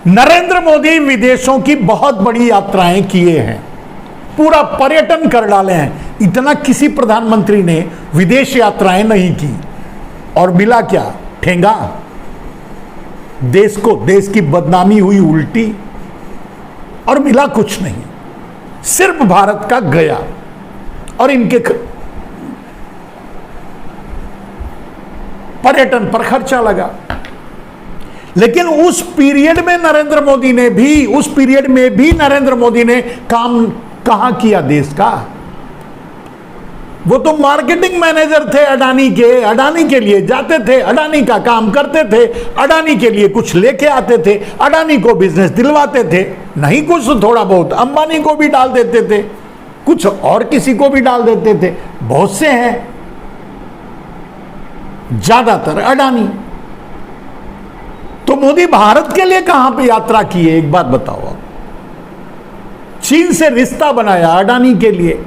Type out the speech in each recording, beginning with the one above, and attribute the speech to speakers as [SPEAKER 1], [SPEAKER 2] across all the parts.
[SPEAKER 1] नरेंद्र मोदी विदेशों की बहुत बड़ी यात्राएं किए हैं, पूरा पर्यटन कर डाले हैं। इतना किसी प्रधानमंत्री ने विदेश यात्राएं नहीं की। और मिला क्या? ठेंगा। देश को, देश की बदनामी हुई उल्टी, और मिला कुछ नहीं। सिर्फ भारत का गया और इनके पर्यटन पर खर्चा लगा। लेकिन उस पीरियड में नरेंद्र मोदी ने काम कहां किया देश का? वो तो मार्केटिंग मैनेजर थे अडानी के लिए जाते थे, अडानी का काम करते थे, अडानी के लिए कुछ लेके आते थे, अडानी को बिजनेस दिलवाते थे। नहीं कुछ तो थोड़ा बहुत अंबानी को भी डाल देते थे, कुछ और किसी को भी डाल देते थे। बहुत से हैं, ज्यादातर अडानी। तो मोदी भारत के लिए कहां पे यात्रा की है? एक बात बताओ आप। चीन से रिश्ता बनाया अडानी के लिए,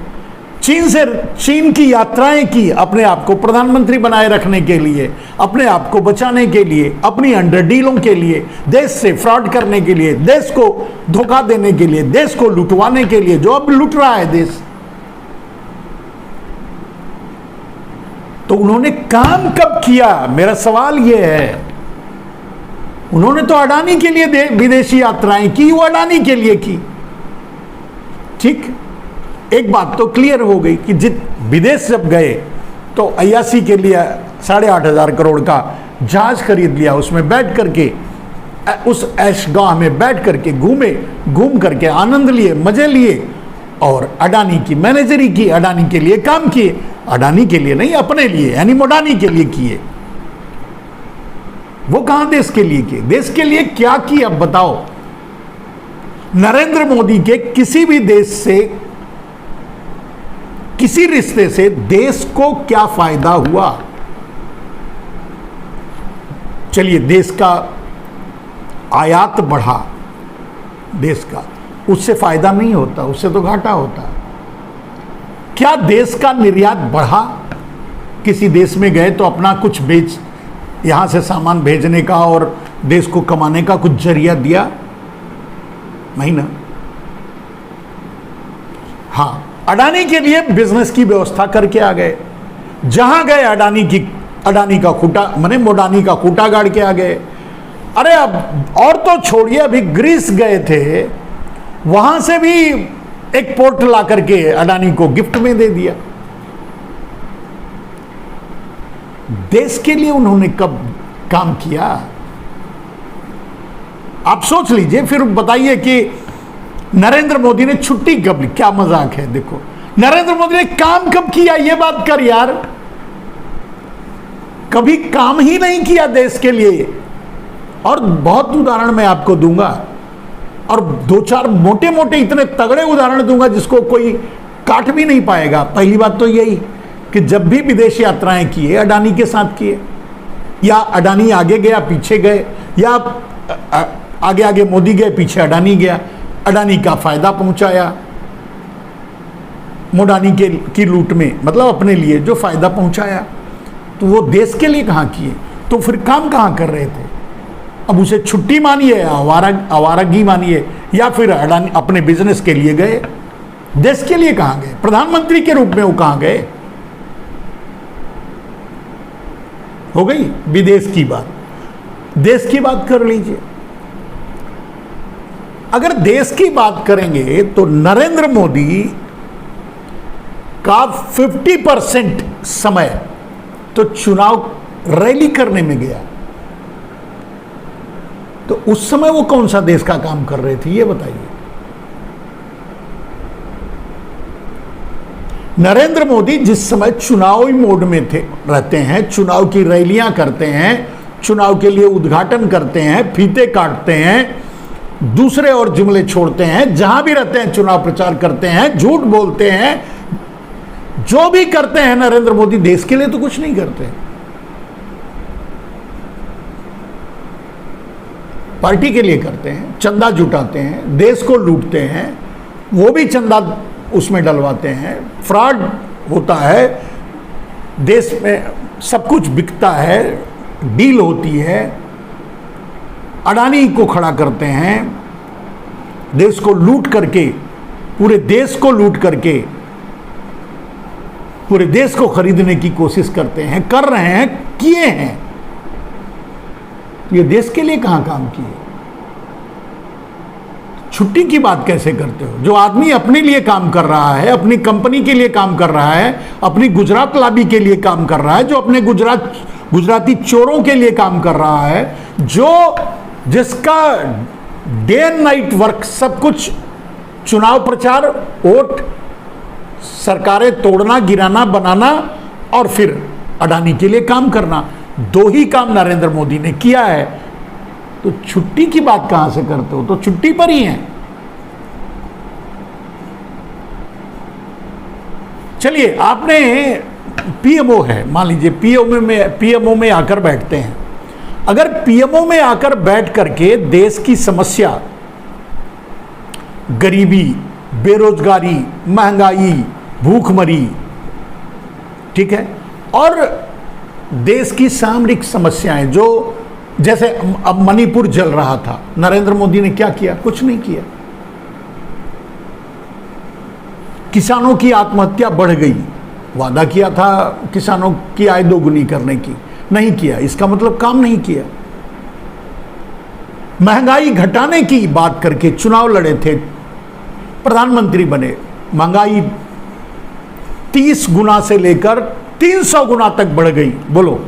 [SPEAKER 1] चीन की यात्राएं की अपने आप को प्रधानमंत्री बनाए रखने के लिए, अपने आप को बचाने के लिए, अपनी अंडर डीलों के लिए, देश से फ्रॉड करने के लिए, देश को धोखा देने के लिए, देश को लुटवाने के लिए, जो अब लुट रहा है देश। तो उन्होंने काम कब किया? मेरा सवाल यह है। उन्होंने तो अडानी के लिए विदेशी यात्राएं की, वो अडानी के लिए की। ठीक, एक बात तो क्लियर हो गई कि विदेश जब गए तो अय्यासी के लिए 8,500 करोड़ का जहाज खरीद लिया, उसमें बैठ करके उस ऐशगाह में बैठ करके घूम करके आनंद लिए, मजे लिए, और अडानी की मैनेजरी की, अडानी के लिए काम किए। अडानी के लिए नहीं, अपने लिए यानी मोडानी के लिए किए। वो कहां देश के लिए किए? देश के लिए क्या किया अब बताओ? नरेंद्र मोदी के किसी भी देश से, किसी रिश्ते से देश को क्या फायदा हुआ? चलिए, देश का आयात बढ़ा, देश का, उससे फायदा नहीं होता, उससे तो घाटा होता। क्या देश का निर्यात बढ़ा? किसी देश में गए तो अपना कुछ यहां से सामान भेजने का और देश को कमाने का कुछ जरिया दिया? नहीं ना। हां, अडानी के लिए बिजनेस की व्यवस्था करके आ गए। जहां गए अडानी का खूटा, माने मोडानी का खूटा गाड़ के आ गए। अरे अब और तो छोड़िए, अभी ग्रीस गए थे, वहां से भी एक पोर्ट ला करके अडानी को गिफ्ट में दे दिया। देश के लिए उन्होंने कब काम किया? आप सोच लीजिए, फिर बताइए कि नरेंद्र मोदी ने छुट्टी कब ली? क्या मजाक है। देखो, नरेंद्र मोदी ने काम कब किया, ये बात कर यार। कभी काम ही नहीं किया देश के लिए। और बहुत उदाहरण मैं आपको दूंगा, और 2-4 मोटे मोटे इतने तगड़े उदाहरण दूंगा जिसको कोई काट भी नहीं पाएगा। पहली बात तो यही कि जब भी विदेश यात्राएं किए अडानी के साथ किए, या अडानी आगे गया पीछे गए, या आगे आगे मोदी गए पीछे अडानी गया, अडानी का फायदा पहुंचाया मोडानी की लूट में, मतलब अपने लिए जो फायदा पहुंचाया। तो वो देश के लिए कहां किए? तो फिर काम कहां कर रहे थे? अब उसे छुट्टी मानिए, आवारगी मानिए, या फिर अडानी अपने बिजनेस के लिए गए। देश के लिए कहां गए? प्रधानमंत्री के रूप में वो कहां गए? हो गई विदेश की बात। देश की बात कर लीजिए। अगर देश की बात करेंगे तो नरेंद्र मोदी का 50% समय तो चुनाव रैली करने में गया। तो उस समय वो कौन सा देश का काम कर रहे थे, ये बताइए। नरेंद्र मोदी जिस समय चुनावी मोड में रहते हैं, चुनाव की रैलियां करते हैं, चुनाव के लिए उद्घाटन करते हैं, फीते काटते हैं, दूसरे और जुमले छोड़ते हैं, जहां भी रहते हैं चुनाव प्रचार करते हैं, झूठ बोलते हैं, जो भी करते हैं नरेंद्र मोदी देश के लिए तो कुछ नहीं करते। पार्टी के लिए करते हैं, चंदा जुटाते हैं, देश को लूटते हैं, वो भी चंदा उसमें डलवाते हैं, फ्रॉड होता है, देश में सब कुछ बिकता है, डील होती है, अडानी को खड़ा करते हैं, देश को लूट करके, पूरे देश को लूट करके पूरे देश को खरीदने की कोशिश करते हैं, कर रहे हैं, किए हैं। ये देश के लिए कहां काम किए? छुट्टी की बात कैसे करते हो? जो आदमी अपने लिए काम कर रहा है, अपनी कंपनी के लिए काम कर रहा है, अपनी गुजरात लाबी के लिए काम कर रहा है, जो अपने गुजराती चोरों के लिए काम कर रहा है, जिसका डे एंड नाइट वर्क सब कुछ चुनाव प्रचार, वोट, सरकारें तोड़ना, गिराना, बनाना और फिर अडानी के लिए काम करना, दो ही काम नरेंद्र मोदी ने किया है। तो छुट्टी की बात कहां से करते हो? तो छुट्टी पर ही है। चलिए, आपने पीएमओ है, मान लीजिए पीएमओ में आकर बैठते हैं। अगर पीएमओ में आकर बैठ करके देश की समस्या, गरीबी, बेरोजगारी, महंगाई, भूखमरी, ठीक है, और देश की सामरिक समस्याएं, जो जैसे अब मणिपुर जल रहा था, नरेंद्र मोदी ने क्या किया? कुछ नहीं किया। किसानों की आत्महत्या बढ़ गई, वादा किया था किसानों की आय दोगुनी करने की, नहीं किया। इसका मतलब काम नहीं किया। महंगाई घटाने की बात करके चुनाव लड़े थे, प्रधानमंत्री बने, महंगाई 30 गुना से लेकर 300 गुना तक बढ़ गई। बोलो,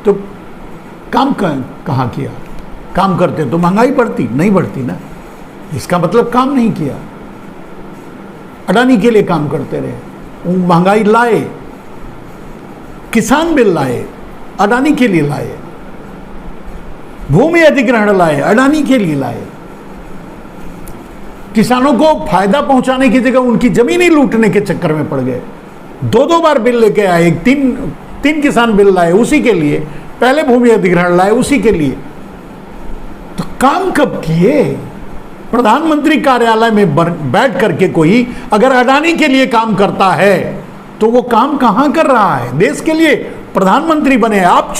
[SPEAKER 1] तो काम कहां किया? काम करते तो महंगाई बढ़ती? नहीं बढ़ती ना। इसका मतलब काम नहीं किया। अडानी के लिए काम करते रहे, महंगाई लाए, किसान बिल लाए, अडानी के लिए लाए, भूमि अधिग्रहण लाए, अडानी के लिए लाए। किसानों को फायदा पहुंचाने की जगह उनकी जमीन ही लूटने के चक्कर में पड़ गए। दो बार बिल लेके आए, तीन किसान बिल लाए उसी के लिए, पहले भूमि अधिग्रहण लाए उसी के लिए। तो काम कब किए? प्रधानमंत्री कार्यालय में बैठ करके कोई अगर अडानी के लिए काम करता है तो वो काम कहां कर रहा है? देश के लिए प्रधानमंत्री बने, आप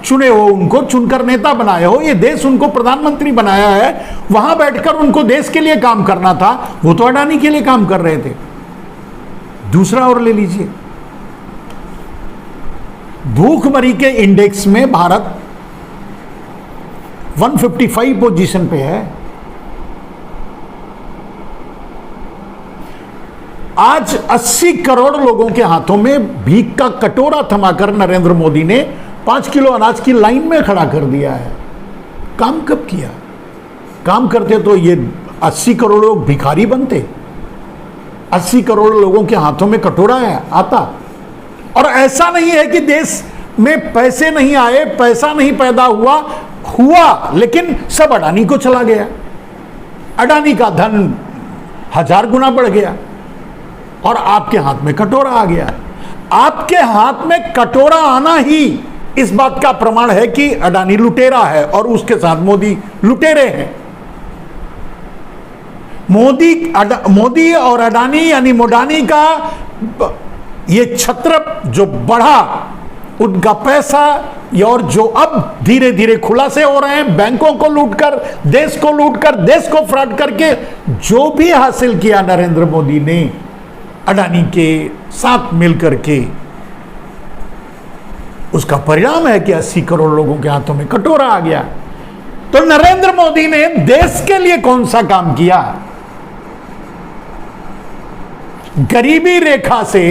[SPEAKER 1] चुने हो, उनको चुनकर नेता बनाए हो, ये देश उनको प्रधानमंत्री बनाया है, वहां बैठकर उनको देश के लिए काम करना था, वो तो अडानी के लिए काम कर रहे थे। दूसरा और ले लीजिए, भूखमरी के इंडेक्स में भारत 155 पोजीशन पे है। आज 80 करोड़ लोगों के हाथों में भीख का कटोरा थमाकर नरेंद्र मोदी ने 5 किलो अनाज की लाइन में खड़ा कर दिया है। काम कब किया? काम करते तो ये 80 करोड़ लोग भिखारी बनते? 80 करोड़ लोगों के हाथों में कटोरा आता। और ऐसा नहीं है कि देश में पैसे नहीं आए, पैसा नहीं पैदा हुआ, लेकिन सब अडानी को चला गया। अडानी का धन 1000 गुना बढ़ गया और आपके हाथ में कटोरा आ गया। आपके हाथ में कटोरा आना ही इस बात का प्रमाण है कि अडानी लुटेरा है और उसके साथ मोदी लुटेरे हैं। मोदी और अडानी यानी मोडानी का ये छत्र जो बढ़ा, उनका पैसा और जो अब धीरे धीरे खुलासे हो रहे हैं, बैंकों को लूटकर, देश को फ्रॉड करके जो भी हासिल किया नरेंद्र मोदी ने अडानी के साथ मिलकर के, उसका परिणाम है कि 80 करोड़ लोगों के हाथों में कटोरा आ गया। तो नरेंद्र मोदी ने देश के लिए कौन सा काम किया? गरीबी रेखा से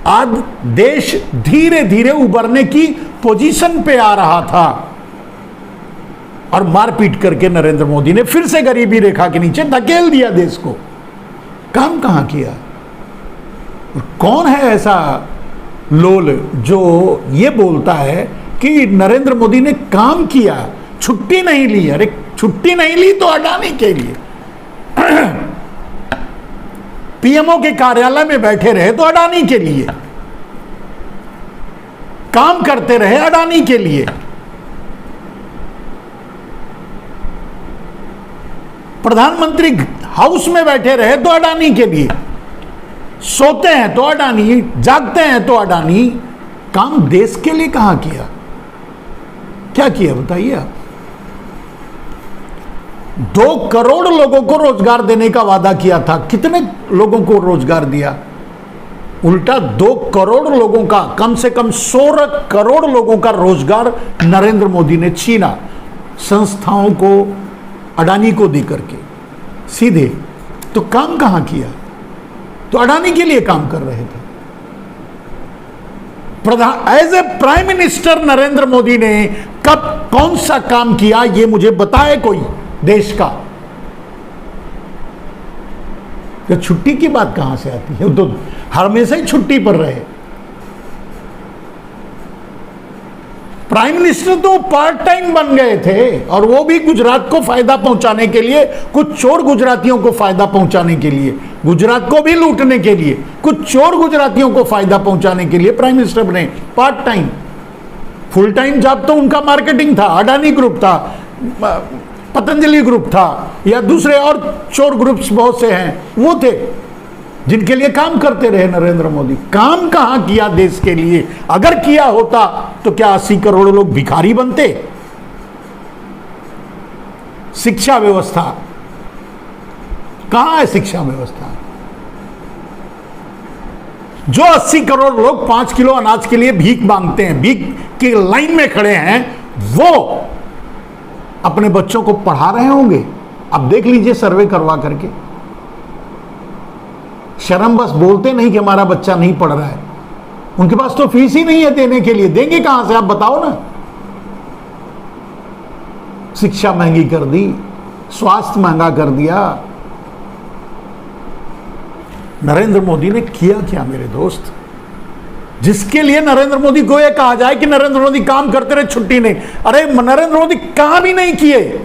[SPEAKER 1] आज देश धीरे धीरे उबरने की पोजीशन पे आ रहा था और मारपीट करके नरेंद्र मोदी ने फिर से गरीबी रेखा के नीचे धकेल दिया देश को। काम कहां किया? कौन है ऐसा लोल जो ये बोलता है कि नरेंद्र मोदी ने काम किया, छुट्टी नहीं ली? अरे छुट्टी नहीं ली तो अडानी के लिए। पीएमओ के कार्यालय में बैठे रहे तो अडानी के लिए, काम करते रहे अडानी के लिए। प्रधानमंत्री हाउस में बैठे रहे तो अडानी के लिए, सोते हैं तो अडानी, जागते हैं तो अडानी। काम देश के लिए कहां किया? क्या किया बताइए आप? 2 करोड़ लोगों को रोजगार देने का वादा किया था। कितने लोगों को रोजगार दिया? उल्टा 2 करोड़ लोगों का, कम से कम 16 करोड़ लोगों का रोजगार नरेंद्र मोदी ने छीना, संस्थाओं को, अडानी को दे करके सीधे। तो काम कहां किया? तो अडानी के लिए काम कर रहे थे। As a prime minister Narendra Modi ने कब कौन सा काम किया, ये मुझे बताए कोई देश का। तो छुट्टी की बात कहां से आती है? तो हमेशा ही छुट्टी पर रहे। प्राइम मिनिस्टर तो पार्ट टाइम बन गए थे, और वो भी गुजरात को फायदा पहुंचाने के लिए, कुछ चोर गुजरातियों को फायदा पहुंचाने के लिए, गुजरात को भी लूटने के लिए, कुछ चोर गुजरातियों को फायदा पहुंचाने के लिए प्राइम मिनिस्टर बने part time. Full time job तो उनका मार्केटिंग था, अडानी ग्रुप था, पतंजलि ग्रुप था, या दूसरे और चोर ग्रुप्स बहुत से हैं, वो थे जिनके लिए काम करते रहे नरेंद्र मोदी। काम कहां किया देश के लिए? अगर किया होता तो क्या 80 करोड़ लोग भिखारी बनते? शिक्षा व्यवस्था कहां है? शिक्षा व्यवस्था जो 80 करोड़ लोग 5 किलो अनाज के लिए भीख मांगते हैं, भीख की लाइन में खड़े हैं, वो अपने बच्चों को पढ़ा रहे होंगे? अब देख लीजिए सर्वे करवा करके। शर्म बस बोलते नहीं कि हमारा बच्चा नहीं पढ़ रहा है। उनके पास तो फीस ही नहीं है देने के लिए, देंगे कहां से? आप बताओ ना। शिक्षा महंगी कर दी, स्वास्थ्य महंगा कर दिया। नरेंद्र मोदी ने किया क्या मेरे दोस्त, जिसके लिए नरेंद्र मोदी को यह कहा जाए कि नरेंद्र मोदी काम करते रहे, छुट्टी नहीं? अरे नरेंद्र मोदी काम ही नहीं किए।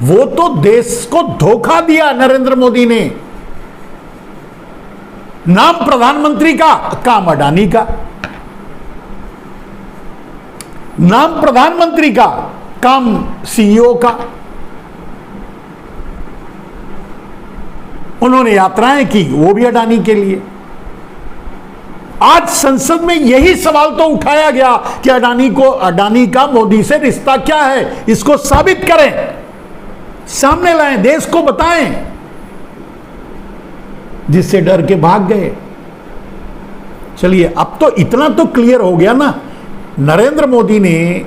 [SPEAKER 1] वो तो देश को धोखा दिया नरेंद्र मोदी ने। नाम प्रधानमंत्री का, काम अडानी का। नाम प्रधानमंत्री का, काम सीईओ का। उन्होंने यात्राएं की, वो भी अडानी के लिए। आज संसद में यही सवाल तो उठाया गया कि अडानी का मोदी से रिश्ता क्या है, इसको साबित करें, सामने लाएं, देश को बताएं। जिससे डर के भाग गए। चलिए, अब तो इतना तो क्लियर हो गया ना, नरेंद्र मोदी ने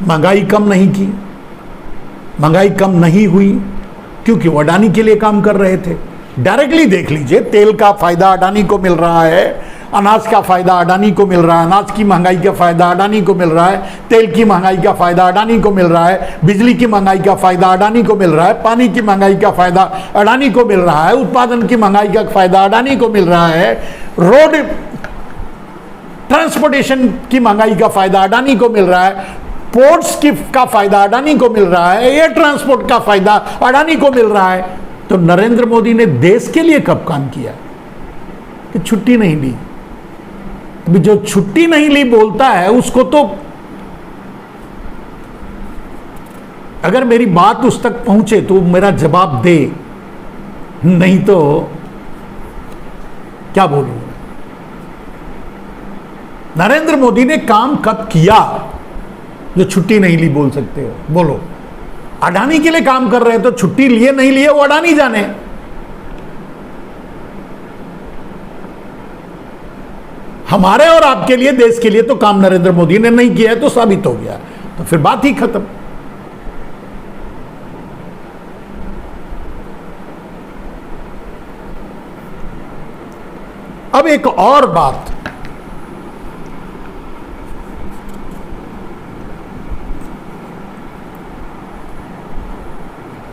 [SPEAKER 1] महंगाई कम नहीं की, महंगाई कम नहीं हुई क्योंकि वो अडानी के लिए काम कर रहे थे। डायरेक्टली देख लीजिए, तेल का फायदा अडानी को मिल रहा है, अनाज का फायदा अडानी को मिल रहा है, अनाज की महंगाई का फायदा अडानी को मिल रहा है, तेल की महंगाई का फायदा अडानी को मिल रहा है, बिजली की महंगाई का फायदा अडानी को मिल रहा है, पानी की महंगाई का फायदा अडानी को मिल रहा है, उत्पादन की महंगाई का फायदा अडानी को मिल रहा है, रोड ट्रांसपोर्टेशन की महंगाई का फायदा अडानी को मिल रहा है, पोर्ट्स की का फायदा अडानी को मिल रहा है, एयर ट्रांसपोर्ट का फायदा अडानी को मिल रहा है। तो नरेंद्र मोदी ने देश के लिए कब काम किया कि छुट्टी नहीं ली? अभी जो छुट्टी नहीं ली बोलता है उसको तो, अगर मेरी बात उस तक पहुंचे तो मेरा जवाब दे, नहीं तो क्या बोलूं। नरेंद्र मोदी ने काम कब किया जो छुट्टी नहीं ली बोल सकते हो? बोलो। अडानी के लिए काम कर रहे हैं तो छुट्टी लिए नहीं लिए वो अडानी जाने। हमारे और आपके लिए, देश के लिए तो काम नरेंद्र मोदी ने नहीं किया है, तो साबित हो गया, तो फिर बात ही खत्म। अब एक और बात,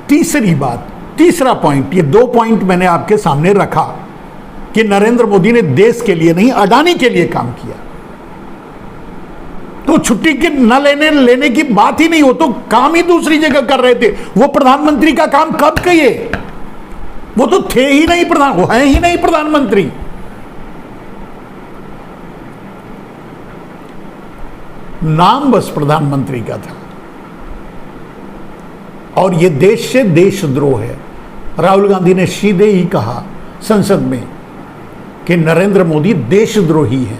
[SPEAKER 1] तीसरी बात, तीसरा पॉइंट, ये 2 पॉइंट मैंने आपके सामने रखा कि नरेंद्र मोदी ने देश के लिए नहीं अडानी के लिए काम किया। तो छुट्टी के न लेने की बात ही नहीं, हो तो काम ही दूसरी जगह कर रहे थे। वो प्रधानमंत्री का काम कब किए? वो तो थे ही नहीं वो हैं ही नहीं प्रधानमंत्री। नाम बस प्रधानमंत्री का था। और ये देश से देशद्रोह है। राहुल गांधी ने सीधे ही कहा संसद में कि नरेंद्र मोदी देशद्रोही है।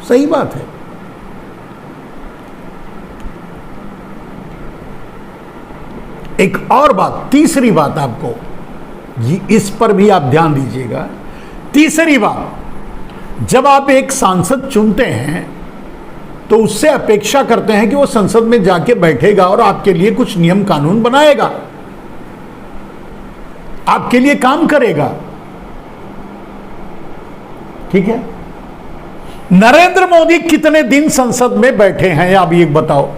[SPEAKER 1] सही बात है, एक और बात, तीसरी बात आपको, इस पर भी आप ध्यान दीजिएगा। तीसरी बात, जब आप एक सांसद चुनते हैं तो उससे अपेक्षा करते हैं कि वो संसद में जाके बैठेगा और आपके लिए कुछ नियम कानून बनाएगा, आपके लिए काम करेगा। ठीक है, नरेंद्र मोदी कितने दिन संसद में बैठे हैं आप ये बताओ?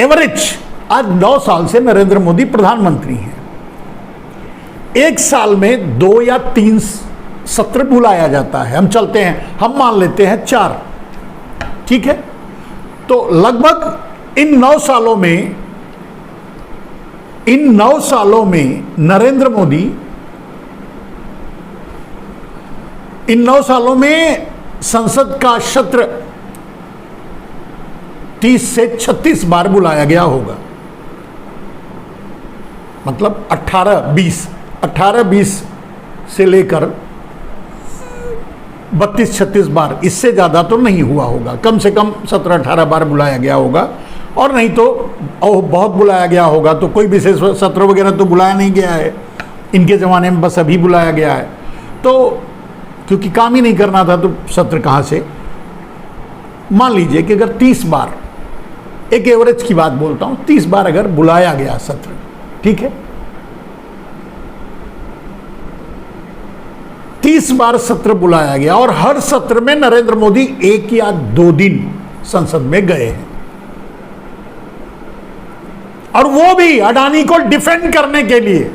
[SPEAKER 1] एवरेज आज 9 साल से नरेंद्र मोदी प्रधानमंत्री हैं। एक साल में 2 या 3 सत्र बुलाया जाता है। हम चलते हैं, हम मान लेते हैं 4, ठीक है। तो लगभग इन 9 सालों में नरेंद्र मोदी, इन 9 सालों में संसद का सत्र 30 से 36 बार बुलाया गया होगा। मतलब 18-20 से लेकर 32-36 बार, इससे ज़्यादा तो नहीं हुआ होगा। कम से कम 17-18 बार बुलाया गया होगा, और नहीं तो बहुत बुलाया गया होगा तो कोई विशेष सत्र वगैरह तो बुलाया नहीं गया है इनके ज़माने में, बस अभी बुलाया गया है। तो क्योंकि काम ही नहीं करना था तो सत्र कहाँ से। मान लीजिए कि अगर 30 बार, एक एवरेज की बात बोलता हूँ, 30 बार अगर बुलाया गया सत्र, ठीक है, 30 बार सत्र बुलाया गया और हर सत्र में नरेंद्र मोदी 1 या 2 दिन संसद में गए हैं, और वो भी अडानी को डिफेंड करने के लिए।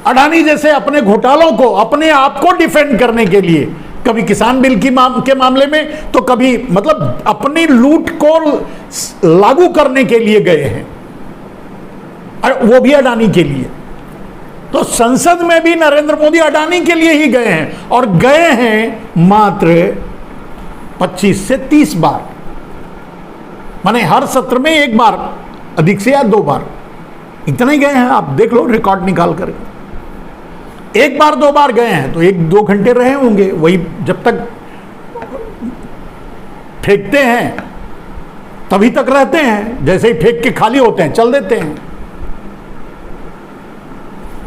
[SPEAKER 1] अडानी जैसे अपने घोटालों को, अपने आप को डिफेंड करने के लिए, कभी किसान बिल के मामले में, तो कभी मतलब अपनी लूट को लागू करने के लिए गए हैं, और वो भी अडानी के लिए। तो संसद में भी नरेंद्र मोदी अडानी के लिए ही गए हैं, और गए हैं मात्र 25 से 30 बार, माने हर सत्र में 1 बार, अधिक से या 2 बार, इतना ही गए हैं। आप देख लो रिकॉर्ड निकाल कर, 1 बार 2 बार गए हैं तो 1-2 घंटे रहे होंगे, वही जब तक फेंकते हैं तभी तक रहते हैं, जैसे ही फेंक के खाली होते हैं चल देते हैं।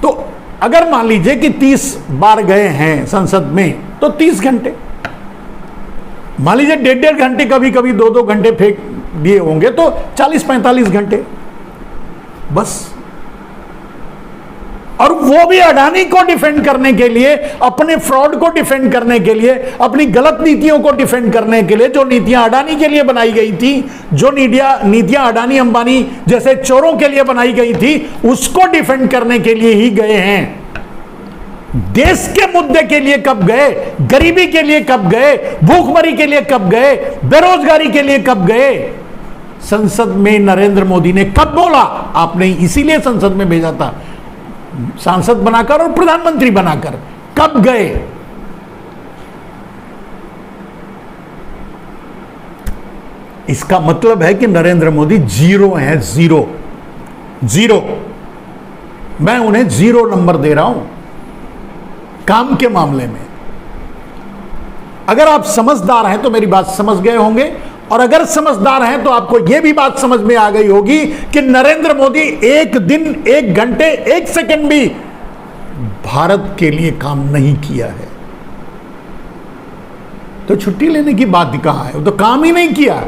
[SPEAKER 1] तो अगर मान लीजिए कि 30 बार गए हैं संसद में तो 30 घंटे, मान लीजिए 1.5 घंटे, कभी कभी 2-2 घंटे फेंक दिए होंगे तो 40-45 घंटे बस। और वो भी अडानी को डिफेंड करने के लिए, अपने फ्रॉड को डिफेंड करने के लिए, अपनी गलत नीतियों को डिफेंड करने के लिए, जो नीतियां अडानी के लिए बनाई गई थी, जो नीतियां अडानी अंबानी जैसे चोरों के लिए बनाई गई थी, उसको डिफेंड करने के लिए ही गए हैं। देश के मुद्दे के लिए कब गए, गरीबी के लिए कब गए, भूखमरी के लिए कब गए, बेरोजगारी के लिए कब गए? संसद में नरेंद्र मोदी ने कब बोला? आपने इसीलिए संसद में भेजा था, सांसद बनाकर और प्रधानमंत्री बनाकर। कब गए? इसका मतलब है कि नरेंद्र मोदी 0 हैं, 0। मैं उन्हें 0 नंबर दे रहा हूं काम के मामले में। अगर आप समझदार हैं तो मेरी बात समझ गए होंगे, और अगर समझदार हैं तो आपको यह भी बात समझ में आ गई होगी कि नरेंद्र मोदी 1 दिन, 1 घंटे, 1 सेकंड भी भारत के लिए काम नहीं किया है। तो छुट्टी लेने की बात कहां है? वो तो काम ही नहीं किया।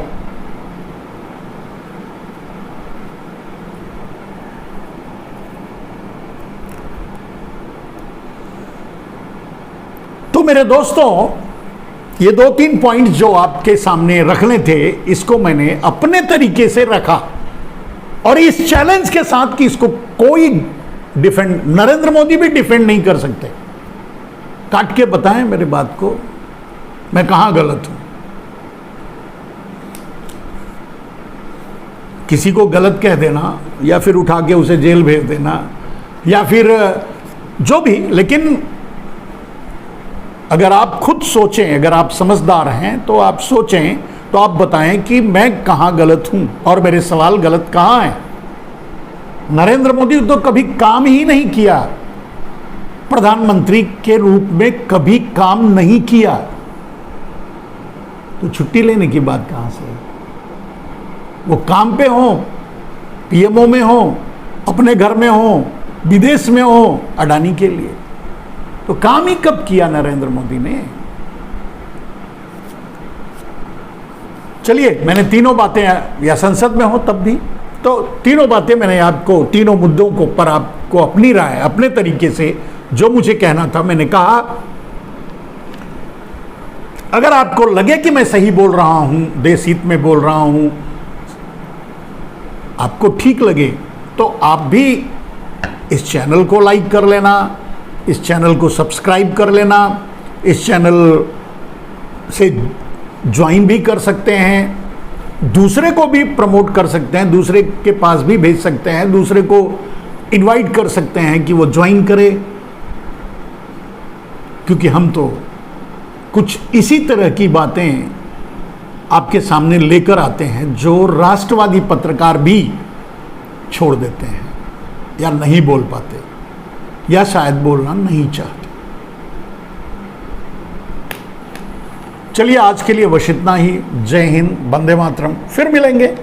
[SPEAKER 1] तो मेरे दोस्तों, ये 2-3 पॉइंट जो आपके सामने रखने थे, इसको मैंने अपने तरीके से रखा, और इस चैलेंज के साथ कि इसको कोई डिफेंड, नरेंद्र मोदी भी डिफेंड नहीं कर सकते। काट के बताएं मेरे बात को, मैं कहां गलत हूं। किसी को गलत कह देना, या फिर उठा के उसे जेल भेज देना, या फिर जो भी, लेकिन अगर आप खुद सोचें, अगर आप समझदार हैं तो आप सोचें, तो आप बताएं कि मैं कहां गलत हूं और मेरे सवाल गलत कहां हैं। नरेंद्र मोदी तो कभी काम ही नहीं किया, प्रधानमंत्री के रूप में कभी काम नहीं किया, तो छुट्टी लेने की बात कहां से? वो काम पे हो, पीएमओ में हो, अपने घर में हो, विदेश में हो, अडानी के लिए। तो काम ही कब किया नरेंद्र मोदी ने? चलिए, मैंने तीनों बातें, या संसद में हो तब भी, तो तीनों बातें मैंने आपको, तीनों मुद्दों को पर आपको अपनी राय, अपने तरीके से जो मुझे कहना था मैंने कहा। अगर आपको लगे कि मैं सही बोल रहा हूं, देश हित में बोल रहा हूं, आपको ठीक लगे, तो आप भी इस चैनल को लाइक कर लेना, इस चैनल को सब्सक्राइब कर लेना, इस चैनल से ज्वाइन भी कर सकते हैं, दूसरे को भी प्रमोट कर सकते हैं, दूसरे के पास भी भेज सकते हैं, दूसरे को इनवाइट कर सकते हैं कि वो ज्वाइन करे। क्योंकि हम तो कुछ इसी तरह की बातें आपके सामने लेकर आते हैं जो राष्ट्रवादी पत्रकार भी छोड़ देते हैं, या नहीं बोल पाते, या शायद बोलना नहीं चाहते। चलिए, आज के लिए बस इतना ही। जय हिंद, वंदे मातरम। फिर मिलेंगे।